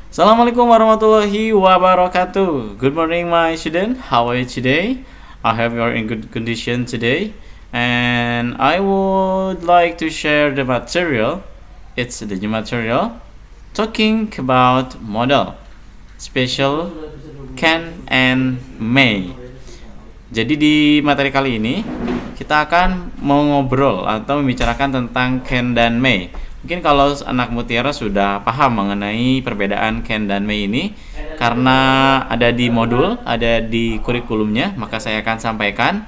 Assalamualaikum warahmatullahi wabarakatuh. Good morning, my student. How are you today? I hope you are in good condition today. And I would like to share the material. It's the new material talking about model, special, can, and may. Jadi di materi kali ini kita akan mau ngobrol atau membicarakan tentang can dan may. Mungkin kalau anak mutiara sudah paham mengenai perbedaan can dan may ini karena ada di modul, ada di kurikulumnya, maka saya akan sampaikan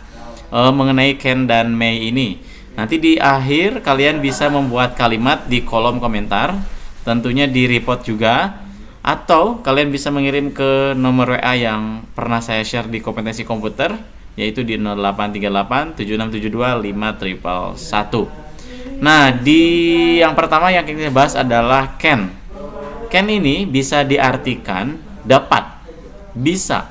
mengenai can dan may ini. Nanti di akhir kalian bisa membuat kalimat di kolom komentar, tentunya di report juga, atau kalian bisa mengirim ke nomor WA yang pernah saya share di kompetensi komputer, yaitu di 0838 7672 5111. Nah, di yang pertama yang kita bahas adalah can. Can ini bisa diartikan dapat, bisa,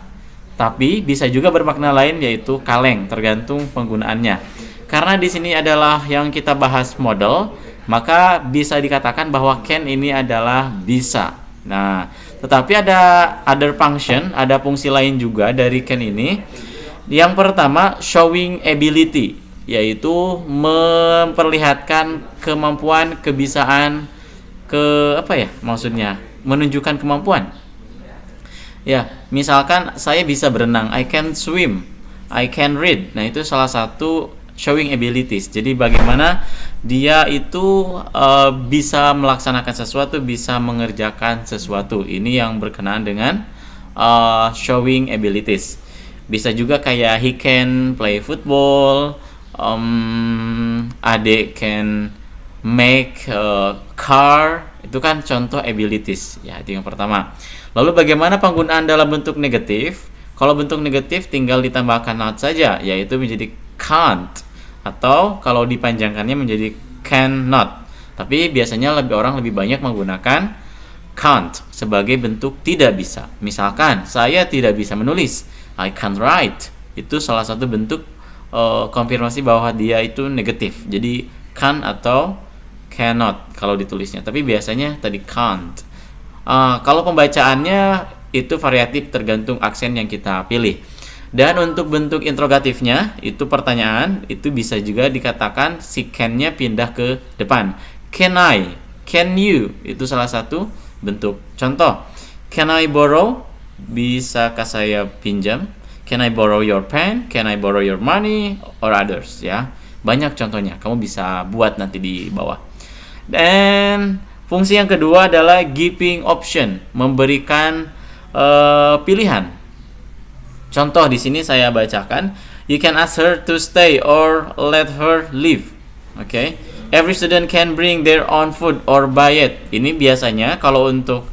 tapi bisa juga bermakna lain yaitu kaleng, tergantung penggunaannya. Karena di sini adalah yang kita bahas model, maka bisa dikatakan bahwa can ini adalah bisa. Nah, tetapi ada other function, ada fungsi lain juga dari can ini. Yang pertama, showing ability, yaitu memperlihatkan kemampuan, kebisaan, maksudnya menunjukkan kemampuan. Ya, misalkan saya bisa berenang, I can swim, I can read. Nah, itu salah satu showing abilities. Jadi bagaimana dia itu bisa melaksanakan sesuatu, bisa mengerjakan sesuatu. Ini yang berkenaan dengan showing abilities. Bisa juga kayak he can play football, Ade can make a car. Itu kan contoh abilities ya, itu yang pertama. Lalu bagaimana penggunaan dalam bentuk negatif? Kalau bentuk negatif tinggal ditambahkan not saja, yaitu menjadi can't, atau kalau dipanjangkannya menjadi cannot. Tapi biasanya orang lebih banyak menggunakan can't sebagai bentuk tidak bisa. Misalkan saya tidak bisa menulis, I can't write. Itu salah satu bentuk konfirmasi bahwa dia itu negatif. Jadi can atau cannot kalau ditulisnya, tapi biasanya tadi can't. Kalau pembacaannya itu variatif tergantung aksen yang kita pilih. Dan untuk bentuk interrogatifnya itu pertanyaan, itu bisa juga dikatakan si can-nya pindah ke depan. Can I? Can you? Itu salah satu bentuk. Contoh, can I borrow? Bisakah saya pinjam? Can I borrow your pen? Can I borrow your money? Or others, ya. Banyak contohnya. Kamu bisa buat nanti di bawah. Dan fungsi yang kedua adalah giving option, memberikan pilihan. Contoh di sini saya bacakan, you can ask her to stay or let her leave. Okay? Every student can bring their own food or buy it. Ini biasanya kalau untuk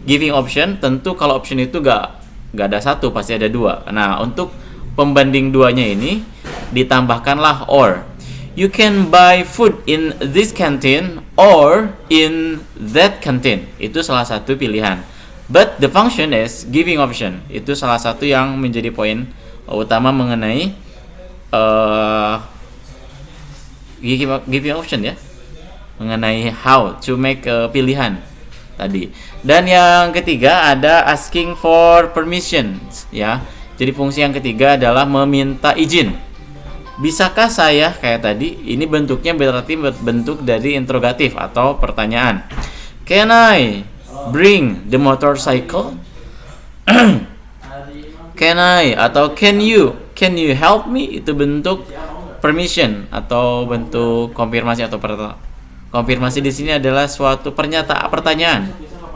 giving option, tentu kalau option itu gak ada satu, pasti ada dua. Nah, untuk pembanding duanya ini ditambahkanlah or. You can buy food in this canteen or in that canteen. Itu salah satu pilihan. But the function is giving option. Itu salah satu yang menjadi poin utama mengenai giving option ya. Mengenai how to make pilihan tadi. Dan yang ketiga ada asking for permission ya. Jadi fungsi yang ketiga adalah meminta izin. Bisakah saya, kayak tadi, ini bentuknya berarti bentuk dari interrogatif atau pertanyaan. Can I bring the motorcycle? Can I atau can you help me? Itu bentuk permission atau bentuk konfirmasi atau konfirmasi di sini adalah suatu pertanyaan.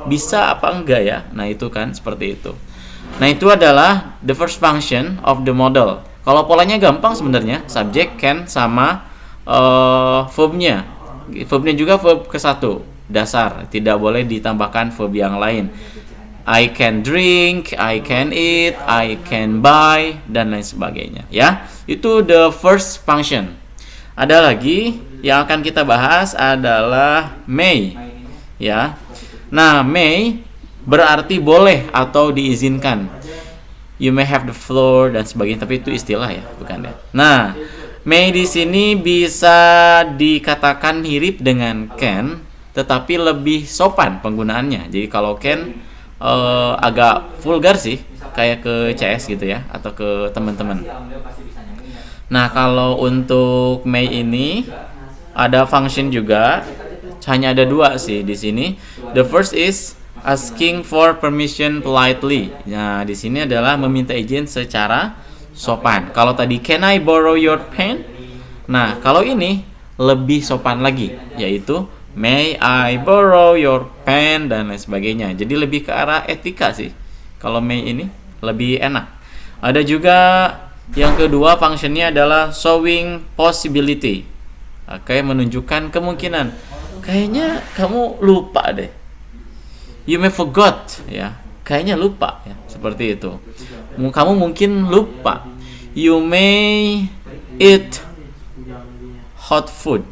Bisa apa enggak ya? Nah, itu kan seperti itu. Nah, itu adalah the first function of the model. Kalau polanya gampang sebenarnya, subjek, can sama verbnya. Verbnya juga verb ke-1, dasar, tidak boleh ditambahkan verb yang lain. I can drink, I can eat, I can buy, dan lain sebagainya ya. Itu the first function. Ada lagi yang akan kita bahas adalah may ya. Nah, may berarti boleh atau diizinkan. You may have the floor dan sebagainya, tapi itu istilah ya, bukan ya. Nah, may di sini bisa dikatakan mirip dengan can, tetapi lebih sopan penggunaannya. Jadi kalau can agak vulgar sih, kayak ke CS gitu ya, atau ke teman-teman. Nah, kalau untuk may ini ada function juga, hanya ada dua sih di sini. The first is asking for permission politely. Nah, di sini adalah meminta izin secara sopan. Kalau tadi can I borrow your pen? Nah, kalau ini lebih sopan lagi, yaitu may I borrow your pen dan lain sebagainya. Jadi lebih ke arah etika sih. Kalau may ini lebih enak. Ada juga yang kedua fungsinya adalah showing possibility. Oke, menunjukkan kemungkinan. Kayaknya kamu lupa deh. You may forgot ya. Kayaknya lupa ya, seperti itu. Kamu mungkin lupa. You may eat hot food.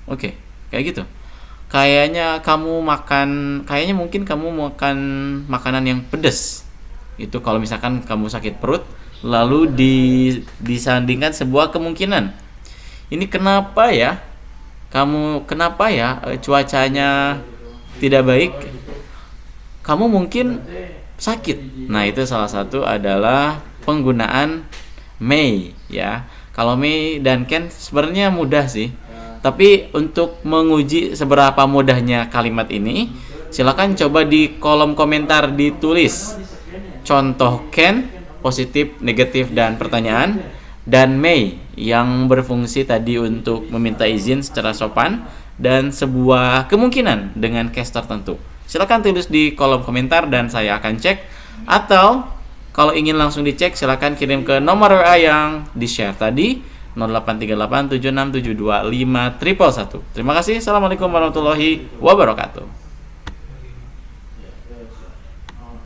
Oke, kayak gitu. Kayaknya mungkin kamu makan makanan yang pedas. Itu kalau misalkan kamu sakit perut, lalu disandingkan sebuah kemungkinan. Ini kenapa ya? Cuacanya tidak baik? Kamu mungkin sakit. Nah, itu salah satu adalah penggunaan may ya. Kalau may dan can sebenarnya mudah sih. Tapi untuk menguji seberapa mudahnya kalimat ini, silakan coba di kolom komentar ditulis contoh can, positif, negatif, dan pertanyaan, dan may yang berfungsi tadi untuk meminta izin secara sopan dan sebuah kemungkinan dengan case tertentu. Silakan tulis di kolom komentar dan saya akan cek, atau kalau ingin langsung dicek silakan kirim ke nomor WA yang di-share tadi 083876725111. Terima kasih. Assalamualaikum warahmatullahi wabarakatuh.